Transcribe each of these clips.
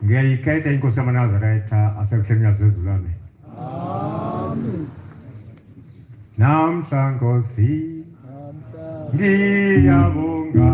ngiyayikhetha inkosi yamaNazaretha asekuhlengikazi wezulwane. Amen. Namhla Nkosi ngiyabonga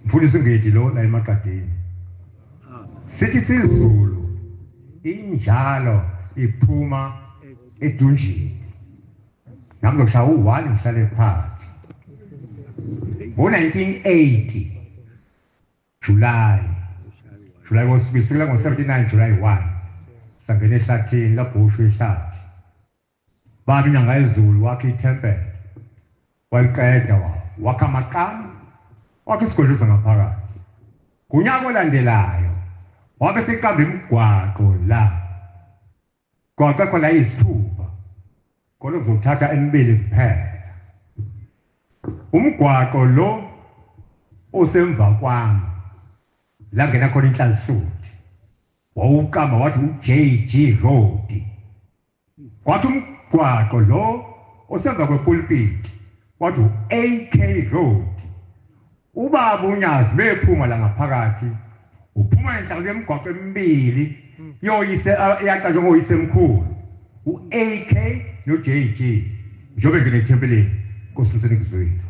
mfundisi ngedi lo la emaqadeni sithi sizulu injalo iphuma edunjini nami lokushaya u1 ngihlale phansi ngo1980 July was befika ngo79 July 1 sangena ehlathini labhushu ehlathi babi nyanga ezulu wakhe itemple waliqeda wakha makam wakhe isigodlo ngaphakathi kunyaka olandelayo wabe seqamba imigwaqo la kwakho la isithupha khona uzothatha emibili kuphela umgwaqo lo osemva kwami la ngena khona inhlansuthi wawuqamba wathi uJG Road kwathi umgwaqo lo osemva kwepulpit wathi AK Road ubaba uNyazi bephuma la ngaphakathi uphuma enhlalo yemigwaqo emibili yoyise eyaqajwa ngoyise emkhulu uAK noJG njobe ngene ethempelini nkosini kuzwini